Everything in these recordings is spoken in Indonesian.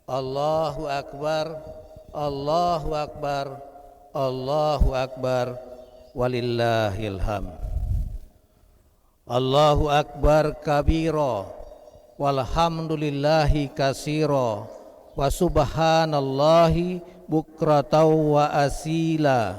Allahu Akbar, Allahu Akbar, Allahu Akbar, walillahil hamd. Allahu Akbar kabira, walhamdulillahi katsira, wa subhanallahi bukratan wa asila.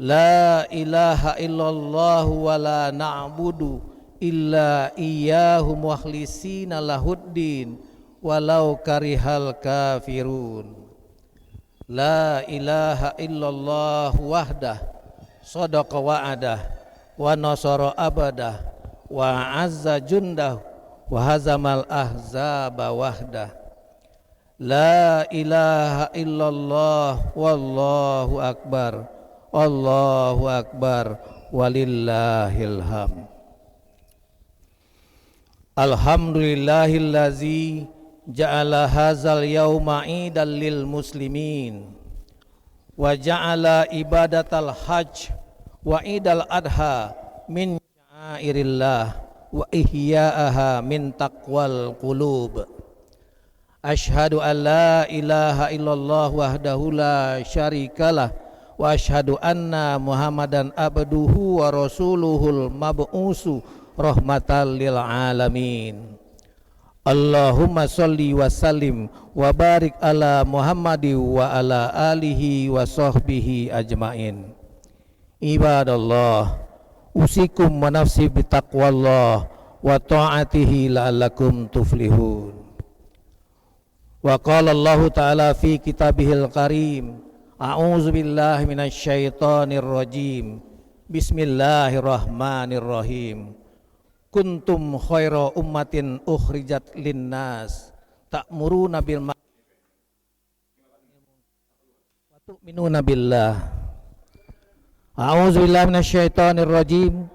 La ilaha illallah wa la na'budu illa iyyahu mukhlisina lahuddin walau karihal kafirun. La ilaha illallah wahdah sadaqa wa'adah wa nasara abadah wa azza jundah wa hazamal ahzaba wahdah. La ilaha illallah wallahu akbar, Allahu akbar, walillahil hamd. Alhamdulillahillazi ja'ala hadzal yauma idal lil muslimin wa ja'ala ibadatal hajj wa idal adha min sya'airillah wa ihya'aha min taqwal qulub. Asyhadu an la ilaha illallah wahdahu la syarikalah wa asyhadu anna muhammadan abduhu wa rasuluhul mab'usu rahmatan lil alamin. Allahumma sholli wa sallim wa barik ala Muhammadi wa ala alihi wa sahbihi ajmain. Ibadallah, usikum wa nafsi bitaqwallah wa ta'atihi la'allakum tuflihun. Wa qala Allah ta'ala fi kitabihil karim, a'udzu billahi minasy syaithanir rajim. Bismillahirrahmanirrahim. Kuntum khaira ummatin ukhrijat linnas ta'muruna bil ma'ruf wa tu'minuna billah. A'udzu billahi minasyaitonir rajim.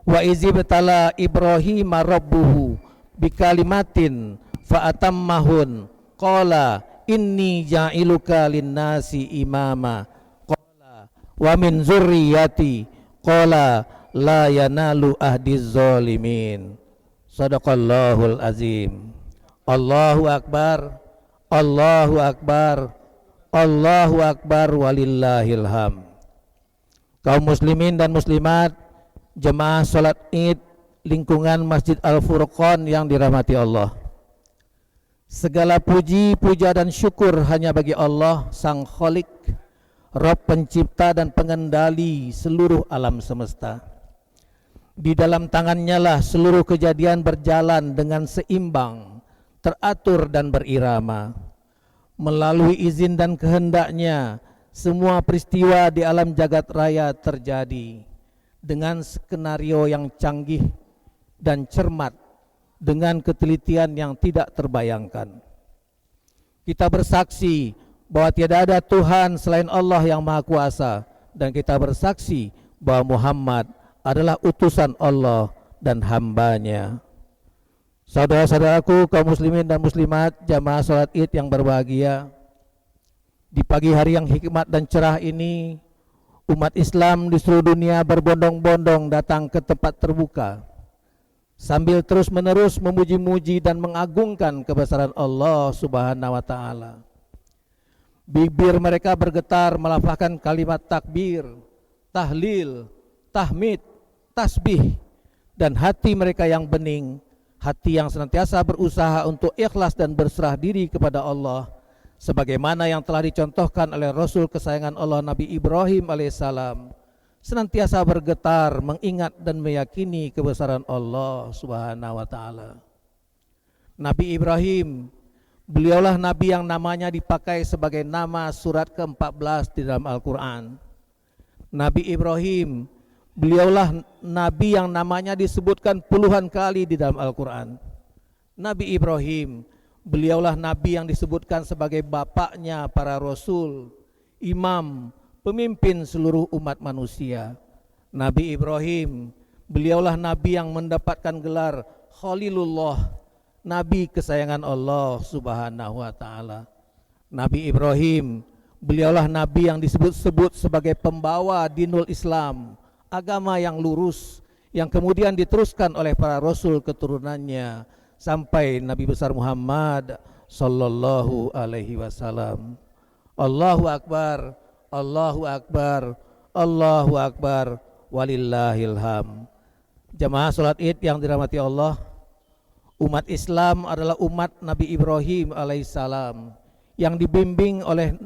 Wa izibtala Ibrahima rabbuhu bikalimatin fa atammahun qala inni ja'iluka linnasi imama qala wa min zurriyyati qala la yanalu ahdiz zalimin. Sadaqallahul azim. Allahu akbar, Allahu akbar, Allahu akbar, walillahil hamd. Kaum muslimin dan muslimat, jemaah salat Id lingkungan Masjid Al-Furqan yang dirahmati Allah. Segala puji, puja dan syukur hanya bagi Allah Sang Khalik, Rabb pencipta dan pengendali seluruh alam semesta. Di dalam tangannya lah seluruh kejadian berjalan dengan seimbang, teratur dan berirama. Melalui izin dan kehendaknya, semua peristiwa di alam jagat raya terjadi dengan skenario yang canggih dan cermat, dengan ketelitian yang tidak terbayangkan. Kita bersaksi bahwa tiada ada Tuhan selain Allah yang Maha Kuasa, dan kita bersaksi bahwa Muhammad adalah utusan Allah dan hambanya. Saudara-saudaraku kaum muslimin dan muslimat, jamaah salat Id yang berbahagia, di pagi hari yang hikmat dan cerah ini, umat Islam di seluruh dunia berbondong-bondong datang ke tempat terbuka sambil terus-menerus memuji-muji dan mengagungkan kebesaran Allah Subhanahu wa taala. Bibir mereka bergetar melafazkan kalimat takbir, tahlil, tahmid, tasbih, dan hati mereka yang bening, hati yang senantiasa berusaha untuk ikhlas dan berserah diri kepada Allah, sebagaimana yang telah dicontohkan oleh Rasul kesayangan Allah Nabi Ibrahim alaihissalam, senantiasa bergetar mengingat dan meyakini kebesaran Allah Subhanahu wa taala. Nabi Ibrahim, beliaulah nabi yang namanya dipakai sebagai nama surat ke-14 di dalam Al-Qur'an. Nabi Ibrahim, beliaulah nabi yang namanya disebutkan puluhan kali di dalam Al-Qur'an. Nabi Ibrahim, beliaulah nabi yang disebutkan sebagai bapaknya para rasul, imam, pemimpin seluruh umat manusia. Nabi Ibrahim, beliaulah nabi yang mendapatkan gelar Khalilullah, nabi kesayangan Allah Subhanahu wa taala. Nabi Ibrahim, beliaulah nabi yang disebut-sebut sebagai pembawa dinul Islam, agama yang lurus, yang kemudian diteruskan oleh para rasul keturunannya sampai Nabi besar Muhammad sallallahu alaihi wasallam. Allahu akbar, Allahu akbar, Allahu akbar, walillahil ham. Jamaah salat Id yang dirahmati Allah, umat Islam adalah umat Nabi Ibrahim alaihissalam yang dibimbing oleh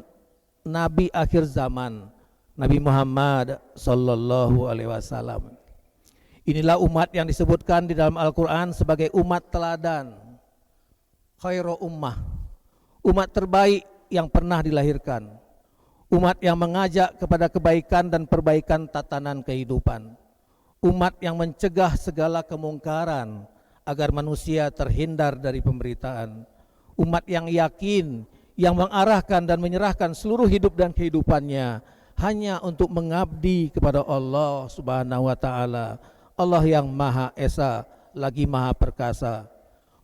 Nabi akhir zaman, Nabi Muhammad sallallahu alaihi wasallam. Inilah umat yang disebutkan di dalam Al-Quran sebagai umat teladan, khairu ummah, umat terbaik yang pernah dilahirkan, umat yang mengajak kepada kebaikan dan perbaikan tatanan kehidupan, umat yang mencegah segala kemungkaran agar manusia terhindar dari pemberitaan, umat yang yakin, yang mengarahkan dan menyerahkan seluruh hidup dan kehidupannya hanya untuk mengabdi kepada Allah Subhanahu wa Ta'ala, Allah yang Maha Esa lagi Maha Perkasa,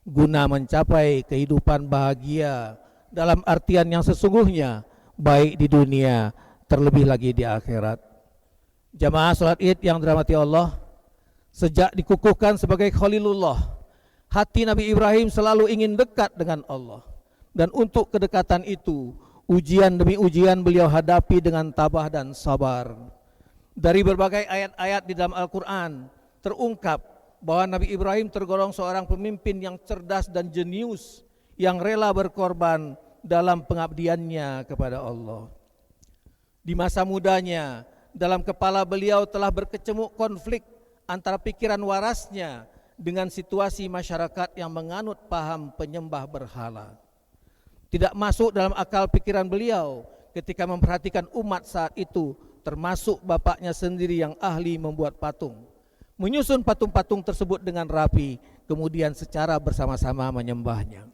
guna mencapai kehidupan bahagia dalam artian yang sesungguhnya, baik di dunia terlebih lagi di akhirat. Jamaah salat Id yang dirahmati Allah, sejak dikukuhkan sebagai Khalilullah, hati Nabi Ibrahim selalu ingin dekat dengan Allah, dan untuk kedekatan itu ujian demi ujian beliau hadapi dengan tabah dan sabar. Dari berbagai ayat-ayat di dalam Al-Quran terungkap bahwa Nabi Ibrahim tergolong seorang pemimpin yang cerdas dan jenius, yang rela berkorban dalam pengabdiannya kepada Allah. Di masa mudanya, dalam kepala beliau telah berkecamuk konflik antara pikiran warasnya dengan situasi masyarakat yang menganut paham penyembah berhala. Tidak masuk dalam akal pikiran beliau ketika memperhatikan umat saat itu, termasuk bapaknya sendiri yang ahli membuat patung, menyusun patung-patung tersebut dengan rapi, kemudian secara bersama-sama menyembahnya.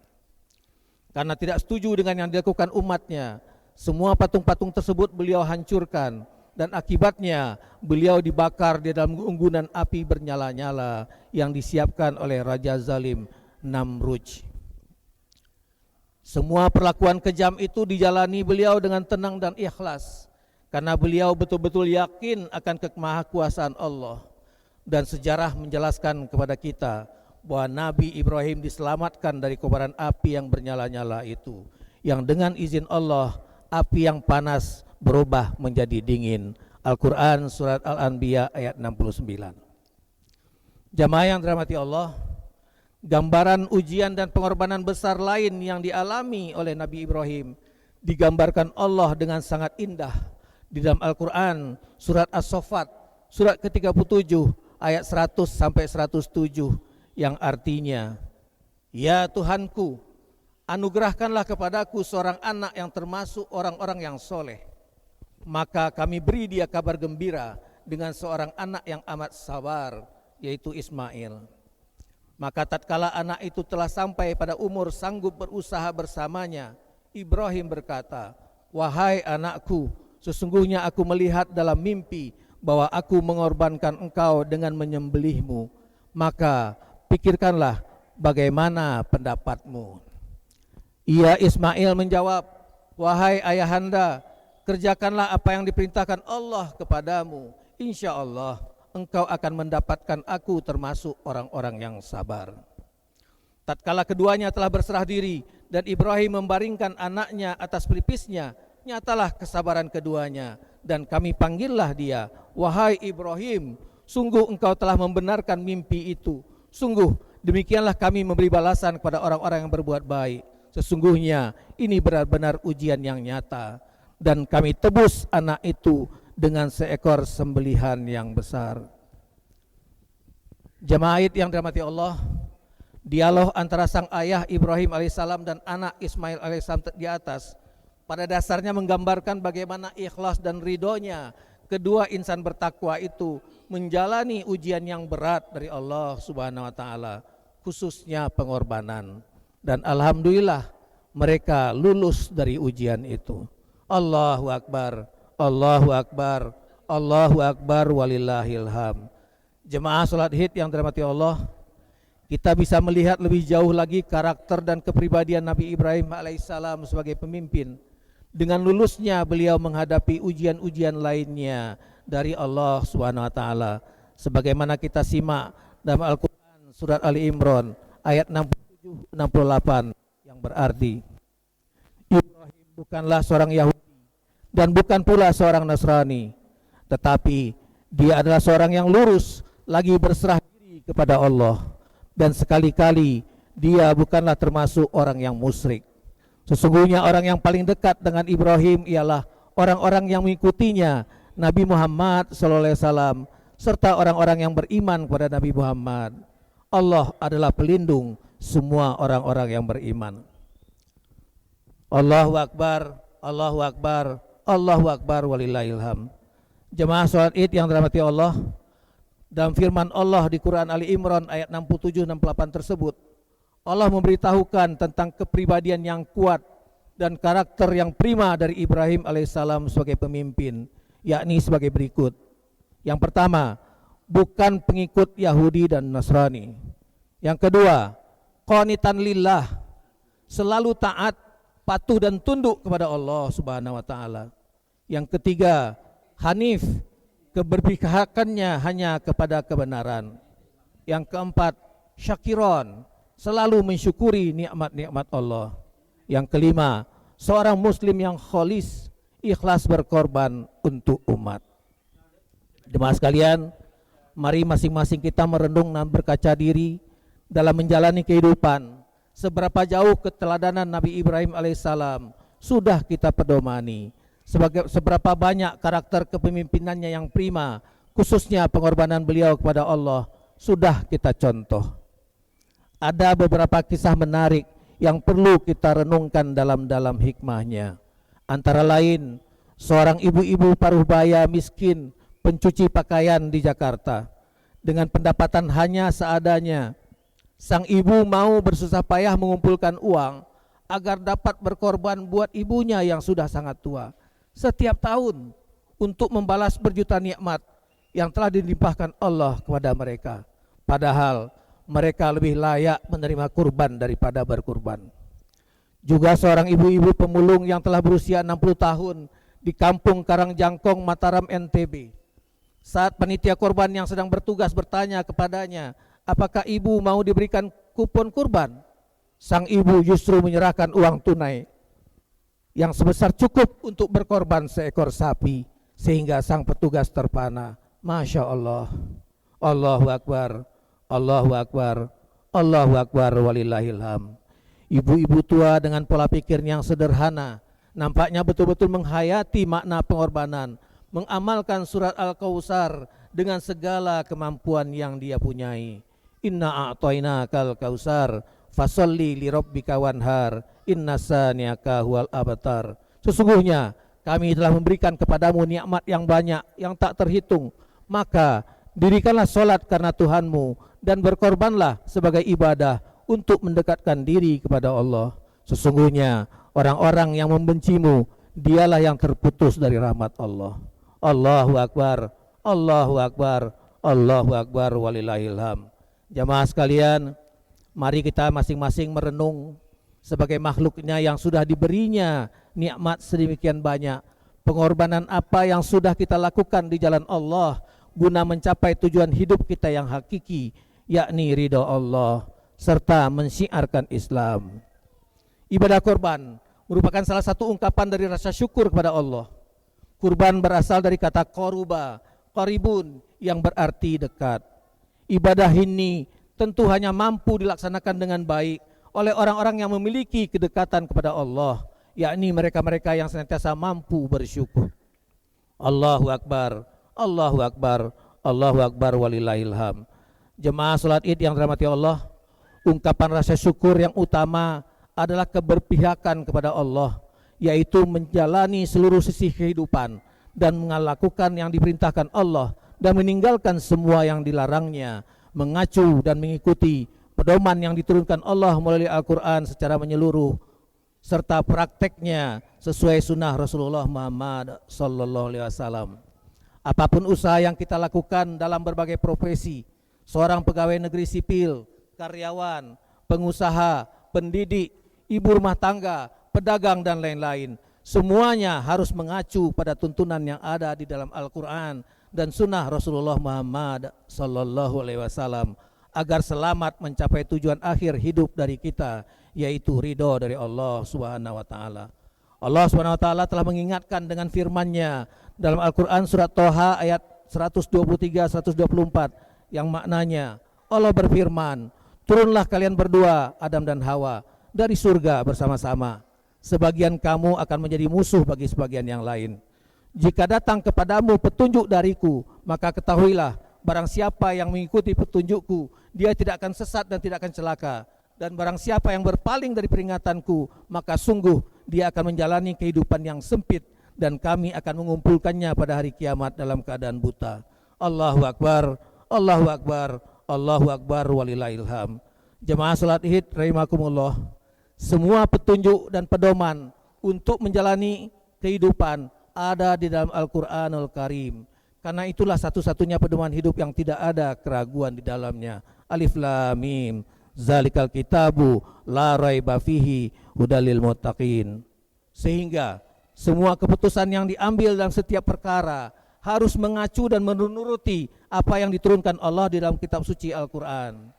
Karena tidak setuju dengan yang dilakukan umatnya, semua patung-patung tersebut beliau hancurkan, dan akibatnya beliau dibakar di dalam unggunan api bernyala-nyala yang disiapkan oleh Raja Zalim Namruj. Semua perlakuan kejam itu dijalani beliau dengan tenang dan ikhlas, karena beliau betul-betul yakin akan kemahakuasaan Allah. Dan sejarah menjelaskan kepada kita bahwa Nabi Ibrahim diselamatkan dari kobaran api yang bernyala-nyala itu, yang dengan izin Allah api yang panas berubah menjadi dingin. Al-Quran surat Al-Anbiya ayat 69. Jamaah yang dirahmati Allah, gambaran ujian dan pengorbanan besar lain yang dialami oleh Nabi Ibrahim digambarkan Allah dengan sangat indah di dalam Al-Quran surat As-Saffat surat ke-37 ayat 100 sampai 107, yang artinya, ya Tuhanku, anugerahkanlah kepadaku seorang anak yang termasuk orang-orang yang soleh, maka kami beri dia kabar gembira dengan seorang anak yang amat sabar, yaitu Ismail. Maka tatkala anak itu telah sampai pada umur sanggup berusaha bersamanya, Ibrahim berkata, wahai anakku, sesungguhnya aku melihat dalam mimpi bahwa aku mengorbankan engkau dengan menyembelihmu, maka pikirkanlah bagaimana pendapatmu. Ia Ismail menjawab, wahai ayahanda, kerjakanlah apa yang diperintahkan Allah kepadamu, insya Allah engkau akan mendapatkan aku termasuk orang-orang yang sabar. Tatkala keduanya telah berserah diri dan Ibrahim membaringkan anaknya atas pelipisnya, nyatalah kesabaran keduanya, dan kami panggillah dia, wahai Ibrahim, sungguh engkau telah membenarkan mimpi itu. Sungguh demikianlah kami memberi balasan kepada orang-orang yang berbuat baik. Sesungguhnya ini benar-benar ujian yang nyata, dan kami tebus anak itu dengan seekor sembelihan yang besar. Jemaah yang dirahmati Allah, dialog antara sang ayah Ibrahim alaihissalam dan anak Ismail alaihissalam di atas pada dasarnya menggambarkan bagaimana ikhlas dan ridhonya kedua insan bertakwa itu menjalani ujian yang berat dari Allah Subhanahu wa Ta'ala, khususnya pengorbanan, dan alhamdulillah mereka lulus dari ujian itu. Allahu Akbar, Allahu Akbar, Allahu Akbar, walillahil ham. Jemaah salat Id yang dirahmati Allah, kita bisa melihat lebih jauh lagi karakter dan kepribadian Nabi Ibrahim alaihissalam sebagai pemimpin. Dengan lulusnya beliau menghadapi ujian-ujian lainnya dari Allah Subhanahu wa Ta'ala, sebagaimana kita simak dalam Al-Quran surat Ali Imran ayat 67-68 yang yang berarti. Ibrahim bukanlah seorang Yahudi dan bukan pula seorang Nasrani, tetapi dia adalah seorang yang lurus lagi berserah diri kepada Allah, dan sekali-kali dia bukanlah termasuk orang yang musyrik. Sesungguhnya orang yang paling dekat dengan Ibrahim ialah orang-orang yang mengikutinya, Nabi Muhammad SAW, serta orang-orang yang beriman kepada Nabi Muhammad. Allah adalah pelindung semua orang-orang yang beriman. Allahu Akbar, Allahu Akbar, Allahu Akbar, walillahilham. Jemaah sholat id yang dirahmati Allah, dalam firman Allah di Quran Ali Imran ayat 67-68 tersebut, Allah memberitahukan tentang kepribadian yang kuat dan karakter yang prima dari Ibrahim alaihissalam sebagai pemimpin, yakni sebagai berikut. Yang pertama, bukan pengikut Yahudi dan Nasrani. Yang kedua, qanitan lillah, selalu taat, patuh dan tunduk kepada Allah Subhanahu wa taala. Yang ketiga, hanif, keberpihakannya hanya kepada kebenaran. Yang keempat, syakiron, selalu mensyukuri nikmat-nikmat Allah. Yang kelima, seorang muslim yang kholis, ikhlas berkorban untuk umat. Jemaah sekalian, mari masing-masing kita merenung dan berkaca diri dalam menjalani kehidupan. Seberapa jauh keteladanan Nabi Ibrahim alaihissalam sudah kita pedomani, seberapa banyak karakter kepemimpinannya yang prima, khususnya pengorbanan beliau kepada Allah, sudah kita contoh. Ada beberapa kisah menarik yang perlu kita renungkan dalam hikmahnya. Antara lain, seorang ibu-ibu paruh baya miskin pencuci pakaian di Jakarta. Dengan pendapatan hanya seadanya, sang ibu mau bersusah payah mengumpulkan uang agar dapat berkorban buat ibunya yang sudah sangat tua setiap tahun untuk membalas berjuta nikmat yang telah dilimpahkan Allah kepada mereka. Padahal mereka lebih layak menerima kurban daripada berkurban. Juga seorang ibu-ibu pemulung yang telah berusia 60 tahun di kampung Karangjangkong, Mataram, NTB. Saat panitia korban yang sedang bertugas bertanya kepadanya, apakah ibu mau diberikan kupon kurban? Sang ibu justru menyerahkan uang tunai yang sebesar cukup untuk berkorban seekor sapi, sehingga sang petugas terpana. Masya Allah. Allahu Akbar, Allahu Akbar, Allahu Akbar, walillahilham. Ibu-ibu tua dengan pola pikir yang sederhana nampaknya betul-betul menghayati makna pengorbanan, mengamalkan surat Al-Kautsar dengan segala kemampuan yang dia punyai. Inna a'tainakal kautsar fasolli li rabbika wanhar inna saniyaka huwal abtar. Sesungguhnya kami telah memberikan kepadamu nikmat yang banyak yang tak terhitung, maka dirikanlah solat karena Tuhanmu dan berkorbanlah sebagai ibadah untuk mendekatkan diri kepada Allah. Sesungguhnya orang-orang yang membencimu, dialah yang terputus dari rahmat Allah. Allahu Akbar, Allahu Akbar, Allahu Akbar, walillahilham. Jamaah sekalian, mari kita masing-masing merenung sebagai makhluknya yang sudah diberinya nikmat sedemikian banyak. Pengorbanan apa yang sudah kita lakukan di jalan Allah guna mencapai tujuan hidup kita yang hakiki, yakni ridha Allah serta mensyiarkan Islam. Ibadah korban merupakan salah satu ungkapan dari rasa syukur kepada Allah. Kurban berasal dari kata koruba, koribun, yang berarti dekat. Ibadah ini tentu hanya mampu dilaksanakan dengan baik oleh orang-orang yang memiliki kedekatan kepada Allah, yakni mereka-mereka yang senantiasa mampu bersyukur. Allahu Akbar, Allahu Akbar, Allahu Akbar, walillahilham. Jemaah salat Id yang dirahmati Allah, ungkapan rasa syukur yang utama adalah keberpihakan kepada Allah, yaitu menjalani seluruh sisi kehidupan dan melakukan yang diperintahkan Allah dan meninggalkan semua yang dilarangnya, mengacu dan mengikuti pedoman yang diturunkan Allah melalui Al-Quran secara menyeluruh, serta prakteknya sesuai sunnah Rasulullah Muhammad SAW. Apapun usaha yang kita lakukan dalam berbagai profesi, seorang pegawai negeri sipil, karyawan, pengusaha, pendidik, ibu rumah tangga, pedagang dan lain-lain, semuanya harus mengacu pada tuntunan yang ada di dalam Al-Quran dan sunnah Rasulullah Muhammad SAW agar selamat mencapai tujuan akhir hidup dari kita, yaitu ridho dari Allah Subhanahu wa taala. Allah Subhanahu wa taala telah mengingatkan dengan firman-Nya dalam Al-Qur'an surat Thaha ayat 123 124 yang maknanya Allah berfirman, "Turunlah kalian berdua, Adam dan Hawa, dari surga bersama-sama. Sebagian kamu akan menjadi musuh bagi sebagian yang lain. Jika datang kepadamu petunjuk dariku, maka ketahuilah barang siapa yang mengikuti petunjukku, dia tidak akan sesat dan tidak akan celaka. Dan barang siapa yang berpaling dari peringatanku, maka sungguh dia akan menjalani kehidupan yang sempit dan kami akan mengumpulkannya pada hari kiamat dalam keadaan buta." Allahu Akbar, Allahu Akbar, Allahu Akbar, walillahilham. Jemaah salat Id rahimakumullah, semua petunjuk dan pedoman untuk menjalani kehidupan ada di dalam Al-Qur'anul Karim. Karena itulah satu-satunya pedoman hidup yang tidak ada keraguan di dalamnya. Alif Lam Mim, zalikal kitabu la raiba fihi hudalil muttaqin. Sehingga semua keputusan yang diambil dalam setiap perkara harus mengacu dan menuruti apa yang diturunkan Allah di dalam kitab suci Al-Quran.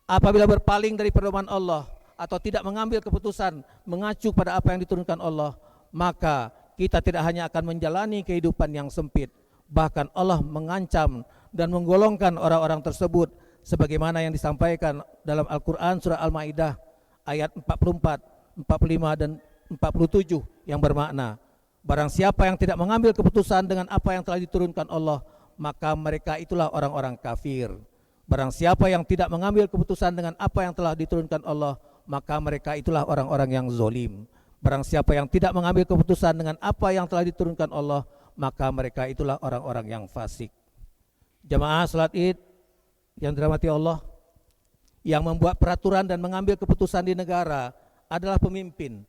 Apabila berpaling dari pedoman Allah atau tidak mengambil keputusan mengacu pada apa yang diturunkan Allah, maka kita tidak hanya akan menjalani kehidupan yang sempit, bahkan Allah mengancam dan menggolongkan orang-orang tersebut sebagaimana yang disampaikan dalam Al-Quran surah Al-Ma'idah ayat 44, 45 dan 47 yang bermakna, barang siapa yang tidak mengambil keputusan dengan apa yang telah diturunkan Allah, maka mereka itulah orang-orang kafir. Barang siapa yang tidak mengambil keputusan dengan apa yang telah diturunkan Allah, maka mereka itulah orang-orang yang zolim. Barang siapa yang tidak mengambil keputusan dengan apa yang telah diturunkan Allah, maka mereka itulah orang-orang yang fasik. Jamaah salat Id yang dirahmati Allah, yang membuat peraturan dan mengambil keputusan di negara adalah pemimpin,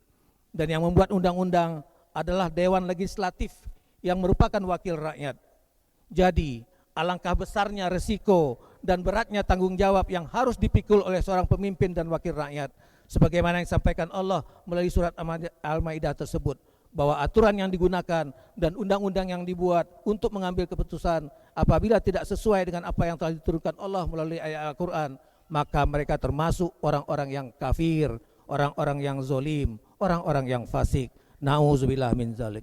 dan yang membuat undang-undang adalah Dewan Legislatif yang merupakan wakil rakyat. Jadi alangkah besarnya resiko dan beratnya tanggung jawab yang harus dipikul oleh seorang pemimpin dan wakil rakyat, sebagaimana yang disampaikan Allah melalui surat Al-Maidah tersebut, bahwa aturan yang digunakan dan undang-undang yang dibuat untuk mengambil keputusan apabila tidak sesuai dengan apa yang telah diturunkan Allah melalui ayat Al-Quran, maka mereka termasuk orang-orang yang kafir, orang-orang yang zolim, orang-orang yang fasik. Na'udzubillah min zalik.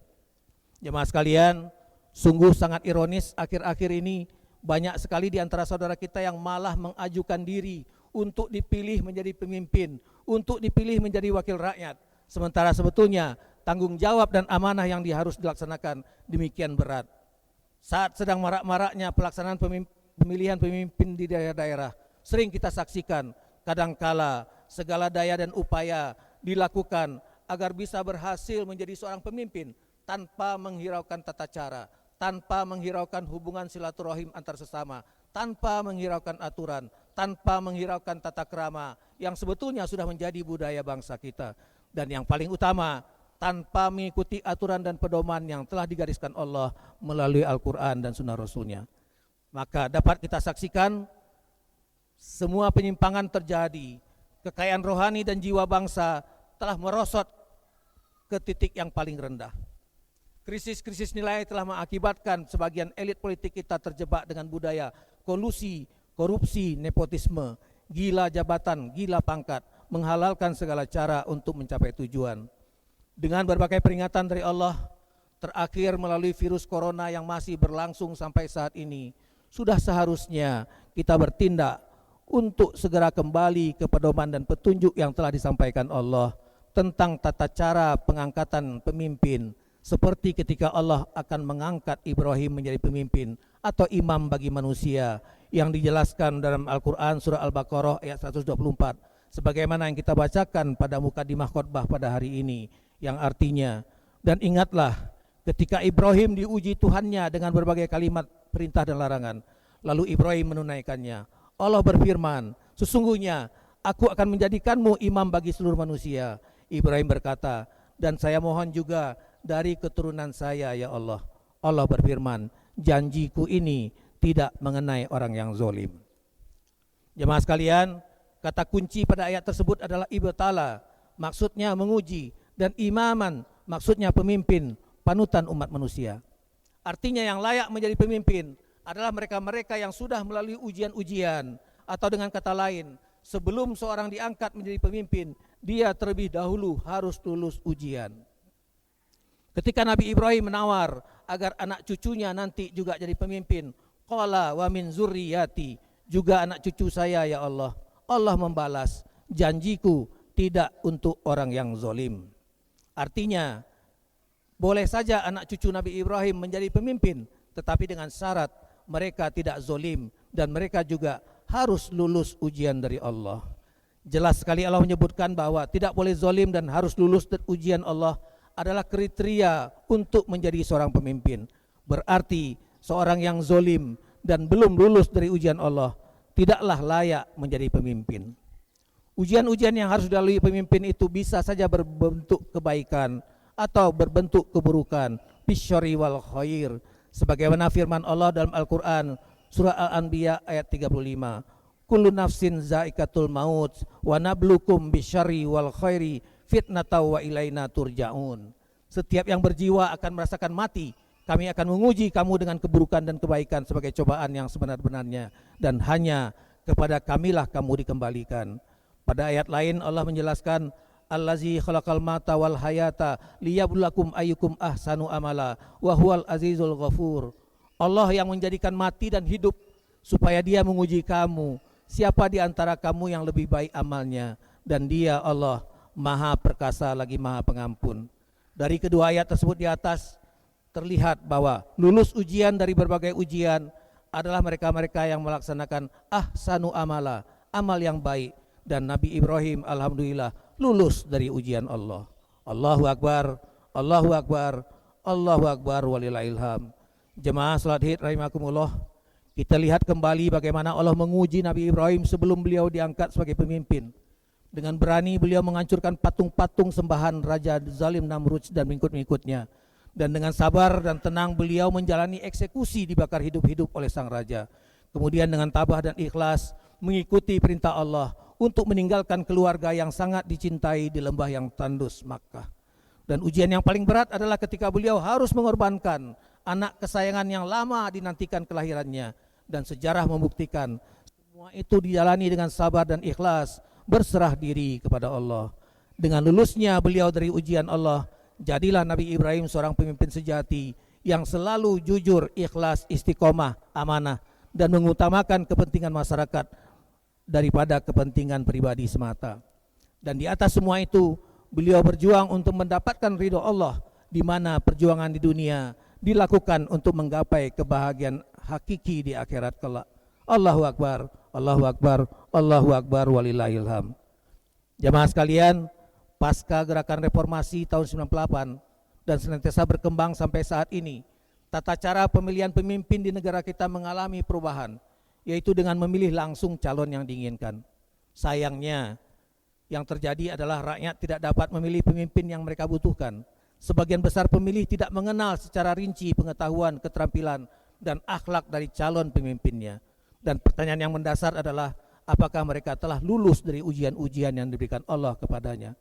Jemaah sekalian, sungguh sangat ironis akhir-akhir ini banyak sekali di antara saudara kita yang malah mengajukan diri untuk dipilih menjadi pemimpin, untuk dipilih menjadi wakil rakyat, sementara sebetulnya tanggung jawab dan amanah yang harus dilaksanakan demikian berat. Saat sedang marak-maraknya pelaksanaan pemilihan pemimpin di daerah-daerah, sering kita saksikan kadangkala segala daya dan upaya dilakukan agar bisa berhasil menjadi seorang pemimpin tanpa menghiraukan tata cara, tanpa menghiraukan hubungan silaturahim antar sesama, tanpa menghiraukan aturan, tanpa menghiraukan tata krama yang sebetulnya sudah menjadi budaya bangsa kita. Dan yang paling utama, tanpa mengikuti aturan dan pedoman yang telah digariskan Allah melalui Al-Quran dan Sunnah Rasulnya. Maka dapat kita saksikan semua penyimpangan terjadi, kekayaan rohani dan jiwa bangsa telah merosot ke titik yang paling rendah. Krisis-krisis nilai telah mengakibatkan sebagian elit politik kita terjebak dengan budaya kolusi, korupsi, nepotisme, gila jabatan, gila pangkat, menghalalkan segala cara untuk mencapai tujuan. Dengan berbagai peringatan dari Allah, terakhir melalui virus corona yang masih berlangsung sampai saat ini, sudah seharusnya kita bertindak untuk segera kembali ke pedoman dan petunjuk yang telah disampaikan Allah tentang tata cara pengangkatan pemimpin, seperti ketika Allah akan mengangkat Ibrahim menjadi pemimpin atau imam bagi manusia yang dijelaskan dalam Al-Quran surah Al-Baqarah ayat 124, sebagaimana yang kita bacakan pada mukadimah khutbah pada hari ini, yang artinya, dan ingatlah ketika Ibrahim diuji Tuhannya dengan berbagai kalimat perintah dan larangan, lalu Ibrahim menunaikannya. Allah berfirman, sesungguhnya aku akan menjadikanmu imam bagi seluruh manusia. Ibrahim berkata, dan saya mohon juga dari keturunan saya ya Allah. Allah berfirman, janjiku ini tidak mengenai orang yang zolim. Jemaah sekalian, kata kunci pada ayat tersebut adalah ibtala, maksudnya menguji, dan imaman, maksudnya pemimpin, panutan umat manusia. Artinya yang layak menjadi pemimpin adalah mereka-mereka yang sudah melalui ujian-ujian, atau dengan kata lain, sebelum seorang diangkat menjadi pemimpin, dia terlebih dahulu harus lulus ujian. Ketika Nabi Ibrahim menawar agar anak cucunya nanti juga jadi pemimpin, qala wa min zurriyati, juga anak cucu saya ya Allah. Allah membalas, janjiku tidak untuk orang yang zalim. Artinya, boleh saja anak cucu Nabi Ibrahim menjadi pemimpin, tetapi dengan syarat mereka tidak zalim dan mereka juga harus lulus ujian dari Allah. Jelas sekali Allah menyebutkan bahwa tidak boleh zalim dan harus lulus ujian Allah adalah kriteria untuk menjadi seorang pemimpin. Berarti seorang yang zalim dan belum lulus dari ujian Allah tidaklah layak menjadi pemimpin. Ujian-ujian yang harus dilalui pemimpin itu bisa saja berbentuk kebaikan atau berbentuk keburukan, bisyarri wal khair, sebagaimana firman Allah dalam Al-Quran surah Al-Anbiya ayat 35, kullu nafsin zaikatul maut wa nablukum bisyarri wal khairi fitnatau wa ilaina turja'un. Setiap yang berjiwa akan merasakan mati. Kami akan menguji kamu dengan keburukan dan kebaikan sebagai cobaan yang sebenar-benarnya, dan hanya kepada kamilah kamu dikembalikan. Pada ayat lain Allah menjelaskan, allazi khalaqal mata wal hayata liyabluwakum ayyukum ahsanu amala wa huwal azizul ghafur. Allah yang menjadikan mati dan hidup supaya Dia menguji kamu, siapa di antara kamu yang lebih baik amalnya, dan Dia Allah Maha Perkasa lagi Maha Pengampun. Dari kedua ayat tersebut di atas terlihat bahwa lulus ujian dari berbagai ujian adalah mereka-mereka yang melaksanakan ahsanu amala, amal yang baik, dan Nabi Ibrahim alhamdulillah lulus dari ujian Allah. Allahu Akbar, Allahu Akbar, Allahu Akbar walillahilham. Jemaah salat Id rahimakumullah, kita lihat kembali bagaimana Allah menguji Nabi Ibrahim sebelum beliau diangkat sebagai pemimpin. Dengan berani beliau menghancurkan patung-patung sembahan Raja Zalim Namrud dan pengikut-pengikutnya. Dan dengan sabar dan tenang beliau menjalani eksekusi dibakar hidup-hidup oleh sang raja. Kemudian dengan tabah dan ikhlas mengikuti perintah Allah untuk meninggalkan keluarga yang sangat dicintai di lembah yang tandus Makkah. Dan ujian yang paling berat adalah ketika beliau harus mengorbankan anak kesayangan yang lama dinantikan kelahirannya. Dan sejarah membuktikan semua itu dijalani dengan sabar dan ikhlas, berserah diri kepada Allah. Dengan lulusnya beliau dari ujian Allah, jadilah Nabi Ibrahim seorang pemimpin sejati yang selalu jujur, ikhlas, istiqomah, amanah, dan mengutamakan kepentingan masyarakat daripada kepentingan pribadi semata. Dan di atas semua itu, beliau berjuang untuk mendapatkan ridho Allah, di mana perjuangan di dunia dilakukan untuk menggapai kebahagiaan hakiki di akhirat kelak. Allahu Akbar, Allahu Akbar, Allahu Akbar walillahilham. Jamaah sekalian, pasca gerakan reformasi tahun 98 dan senantiasa berkembang sampai saat ini, tata cara pemilihan pemimpin di negara kita mengalami perubahan, yaitu dengan memilih langsung calon yang diinginkan. Sayangnya, yang terjadi adalah rakyat tidak dapat memilih pemimpin yang mereka butuhkan. Sebagian besar pemilih tidak mengenal secara rinci pengetahuan, keterampilan, dan akhlak dari calon pemimpinnya. Dan pertanyaan yang mendasar adalah, apakah mereka telah lulus dari ujian-ujian yang diberikan Allah kepadanya?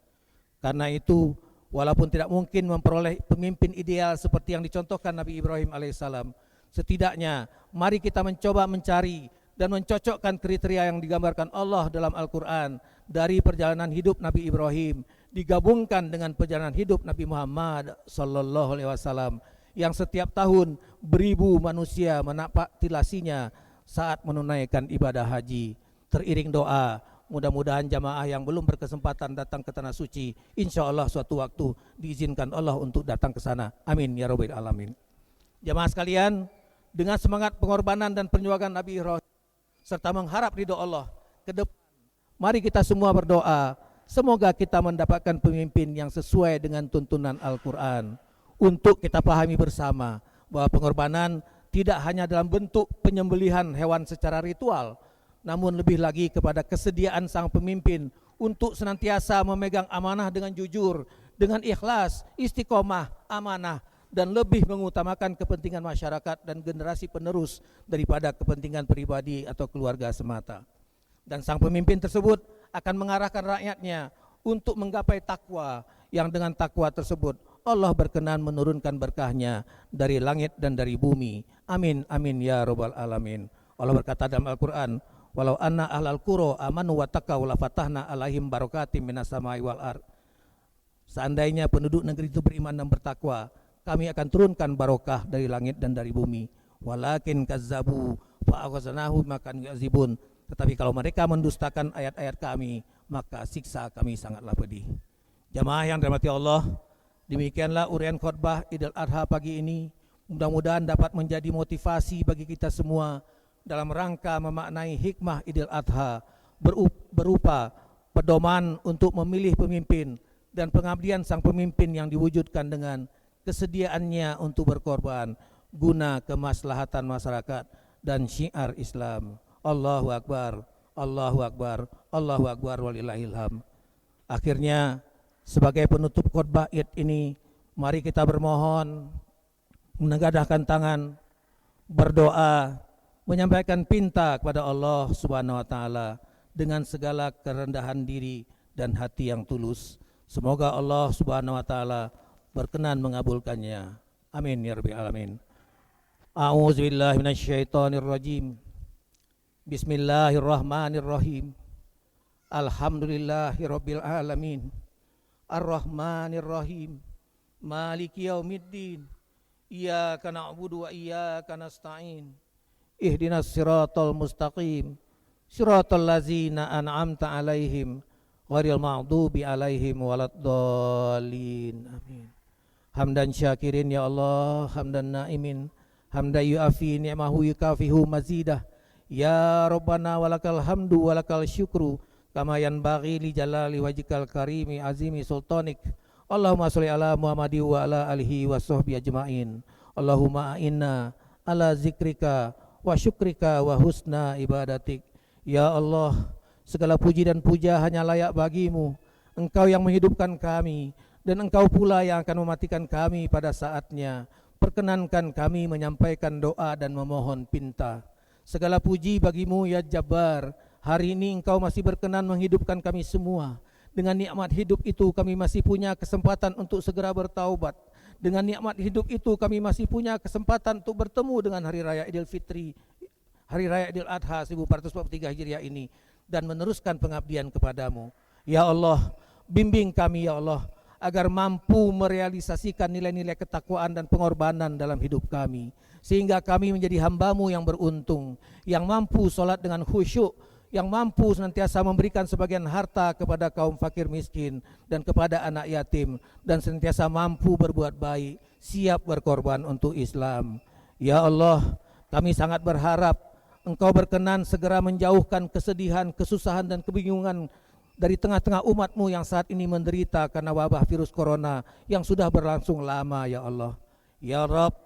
Karena itu, walaupun tidak mungkin memperoleh pemimpin ideal seperti yang dicontohkan Nabi Ibrahim alaihissalam, setidaknya mari kita mencoba mencari dan mencocokkan kriteria yang digambarkan Allah dalam Al-Quran dari perjalanan hidup Nabi Ibrahim digabungkan dengan perjalanan hidup Nabi Muhammad sallallahu alaihi wasallam yang setiap tahun beribu manusia menapaktilasinya saat menunaikan ibadah haji. Teriring doa, mudah-mudahan jamaah yang belum berkesempatan datang ke Tanah Suci, insya Allah suatu waktu diizinkan Allah untuk datang ke sana. Amin ya rabbal alamin. Jamaah sekalian, dengan semangat pengorbanan dan perjuangan Nabi Ibrahim serta mengharap ridho Allah ke depan, mari kita semua berdoa semoga kita mendapatkan pemimpin yang sesuai dengan tuntunan Al-Quran. Untuk kita pahami bersama bahwa pengorbanan tidak hanya dalam bentuk penyembelihan hewan secara ritual, namun lebih lagi kepada kesediaan sang pemimpin untuk senantiasa memegang amanah dengan jujur, dengan ikhlas, istiqomah, amanah, dan lebih mengutamakan kepentingan masyarakat dan generasi penerus daripada kepentingan pribadi atau keluarga semata. Dan sang pemimpin tersebut akan mengarahkan rakyatnya untuk menggapai takwa, yang dengan takwa tersebut Allah berkenan menurunkan berkahnya dari langit dan dari bumi. Amin, amin ya rabbal alamin. Allah berkata dalam Al-Quran, walau anna ahlal qura amanu wattaqau la fatahna alaihim barakatim minas samai wal ard. Seandainya penduduk negeri itu beriman dan bertakwa, kami akan turunkan barokah dari langit dan dari bumi. Walakin kazzabu fa akhadnahum makan yazibun. Tetapi kalau mereka mendustakan ayat-ayat kami, maka siksa kami sangatlah pedih. Jamaah yang dirahmati Allah, demikianlah uraian khutbah Idul Adha pagi ini. Mudah-mudahan dapat menjadi motivasi bagi kita semua dalam rangka memaknai hikmah Idul Adha berupa pedoman untuk memilih pemimpin dan pengabdian sang pemimpin yang diwujudkan dengan kesediaannya untuk berkorban guna kemaslahatan masyarakat dan syiar Islam. Allahu Akbar, Allahu Akbar, Allahu Akbar walillahil hamd. Akhirnya sebagai penutup khutbah Id ini, mari kita bermohon, menengadahkan tangan, berdoa, menyampaikan pinta kepada Allah Subhanahu wa taala dengan segala kerendahan diri dan hati yang tulus. Semoga Allah Subhanahu wa taala berkenan mengabulkannya. Amin ya rabbal alamin. A'udzubillahi minasyaitonirrajim. Bismillahirrahmanirrahim. Alhamdulillahirabbil alamin. Arrahmanirrahim. Maliki yaumiddin. Iyyaka na'budu wa iyyaka nasta'in. Ihdinas siratal mustaqim. Siratal ladzina an'amta 'alaihim ghairil maghdubi 'alaihim waladdallin. Amin. Hamdan syakirin ya Allah, hamdan naimin, hamdan yu'afi ni'mahu yukafihu mazidah. Ya Rabbana walakal hamdu walakal syukru kama yanbaghi li jalali wajhikal karimi azimi sultanik. Allahumma sholli ala Muhammadi wa ala alihi wa sahbihi ajma'in. Allahumma a'inna ala zikrika wa syukrika wa husna ibadatik. Ya Allah, segala puji dan puja hanya layak bagimu. Engkau yang menghidupkan kami, dan Engkau pula yang akan mematikan kami pada saatnya. Perkenankan kami menyampaikan doa dan memohon pinta. Segala puji bagimu ya Jabbar. Hari ini Engkau masih berkenan menghidupkan kami semua. Dengan nikmat hidup itu kami masih punya kesempatan untuk segera bertaubat. Dengan nikmat hidup itu kami masih punya kesempatan untuk bertemu dengan Hari Raya Idul Fitri, Hari Raya Idul Adha 1443 Hijriah ini, dan meneruskan pengabdian kepadamu. Ya Allah, bimbing kami ya Allah, agar mampu merealisasikan nilai-nilai ketakwaan dan pengorbanan dalam hidup kami, sehingga kami menjadi hamba-Mu yang beruntung, yang mampu sholat dengan khusyuk, yang mampu senantiasa memberikan sebagian harta kepada kaum fakir miskin dan kepada anak yatim, dan senantiasa mampu berbuat baik, siap berkorban untuk Islam. Ya Allah, kami sangat berharap Engkau berkenan segera menjauhkan kesedihan, kesusahan dan kebingungan dari tengah-tengah umat-Mu yang saat ini menderita karena wabah virus corona yang sudah berlangsung lama ya Allah. Ya Rabb,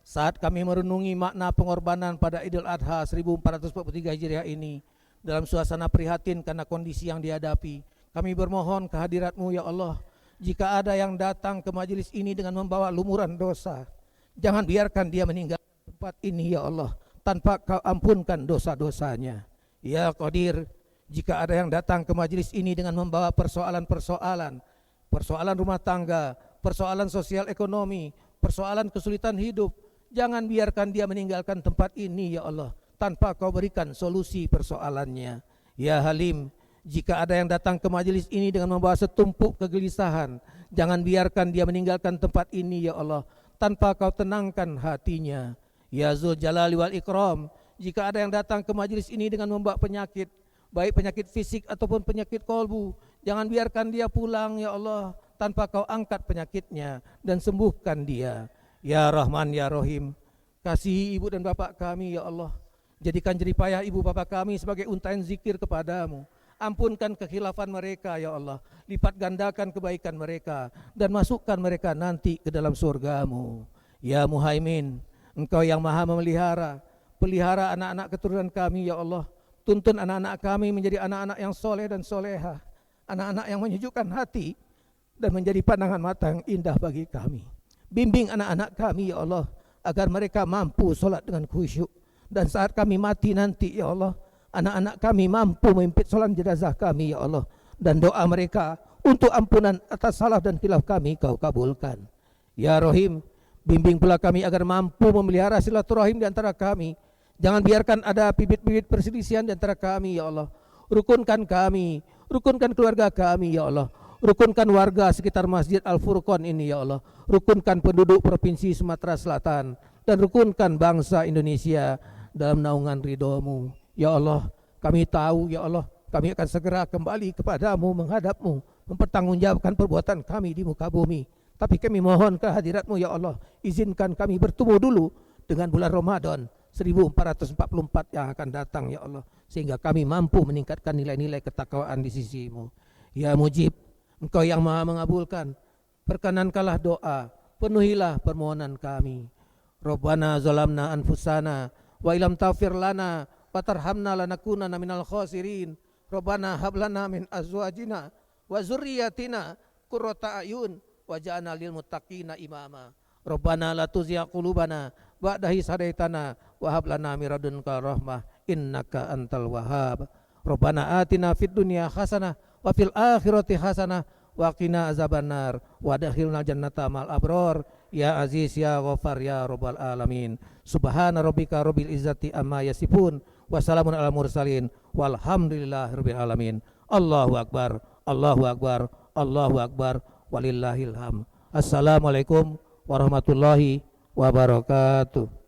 saat kami merenungi makna pengorbanan pada Idul Adha 1443 Hijriah ini, dalam suasana prihatin karena kondisi yang dihadapi, kami bermohon kehadirat-Mu ya Allah. Jika ada yang datang ke majelis ini dengan membawa lumuran dosa, jangan biarkan dia meninggalkan tempat ini ya Allah tanpa Kau ampunkan dosa-dosanya. Ya Qadir, jika ada yang datang ke majelis ini dengan membawa persoalan-persoalan, persoalan rumah tangga, persoalan sosial ekonomi, persoalan kesulitan hidup, jangan biarkan dia meninggalkan tempat ini ya Allah tanpa Kau berikan solusi persoalannya. Ya Halim, jika ada yang datang ke majelis ini dengan membawa setumpuk kegelisahan, jangan biarkan dia meninggalkan tempat ini ya Allah tanpa Kau tenangkan hatinya. Ya Zul Jalali wal Ikram, jika ada yang datang ke majelis ini dengan membawa penyakit, baik penyakit fisik ataupun penyakit kolbu, jangan biarkan dia pulang ya Allah tanpa Kau angkat penyakitnya dan sembuhkan dia. Ya Rahman ya Rahim, kasihi ibu dan bapak kami ya Allah. Jadikan jeripayah ibu bapak kami sebagai untaian zikir kepadamu. Ampunkan kekhilafan mereka ya Allah, lipat gandakan kebaikan mereka, dan masukkan mereka nanti ke dalam surgamu. Ya Muhaimin, Engkau yang maha memelihara, pelihara anak-anak keturunan kami ya Allah. Tuntun anak-anak kami menjadi anak-anak yang soleh dan soleha, anak-anak yang menyejukkan hati dan menjadi pandangan mata yang indah bagi kami. Bimbing anak-anak kami ya Allah, agar mereka mampu solat dengan khusyuk, dan saat kami mati nanti ya Allah, anak-anak kami mampu memimpin solat jenazah kami ya Allah, dan doa mereka untuk ampunan atas salah dan khilaf kami Kau kabulkan. Ya Rahim, bimbing pula kami agar mampu memelihara silaturahim di antara kami, Jangan biarkan ada bibit-bibit perselisihan di antara kami ya Allah. Rukunkan kami, rukunkan keluarga kami ya Allah. Rukunkan warga sekitar Masjid Al-Furqan ini ya Allah. Rukunkan penduduk Provinsi Sumatera Selatan dan rukunkan bangsa Indonesia dalam naungan ridho-Mu. Ya Allah, kami tahu ya Allah, kami akan segera kembali kepadamu, menghadapmu, mempertanggungjawabkan perbuatan kami di muka bumi. Tapi kami mohon kehadirat-Mu ya Allah, izinkan kami bertemu dulu dengan bulan Ramadan 1444 yang akan datang ya Allah, sehingga kami mampu meningkatkan nilai-nilai ketakwaan di sisi-Mu. Ya Mujib, Engkau yang Maha mengabulkan, perkenankanlah doa, penuhilah permohonan kami. Rabbana zalamna anfusana wa ilam taghfir lana wa tarhamna lanakunanna minal khasirin. Rabbana hab lana min azwajina wa dzurriyyatina qurrata a'yun waj'alna lil muttaqina imama. Rabbana la tuzigh qulubana ba'da idh hadaitana wa hab lana min ladunka rahmah innaka antal wahhab. Rabbana atina fid dunya hasanah wa fil akhirati hasanah wa qina azabannar wa adkhilna jannata mal abror ya aziz ya ghafar ya rabbal alamin. Subhana rabbika rabbil izzati amma yasifun wa salamun alal mursalin walhamdulillahi rabbil alamin. Allahu akbar, Allahu akbar, Allahu akbar, walillahil hamd. Assalamualaikum warahmatullahi wabarakatuh.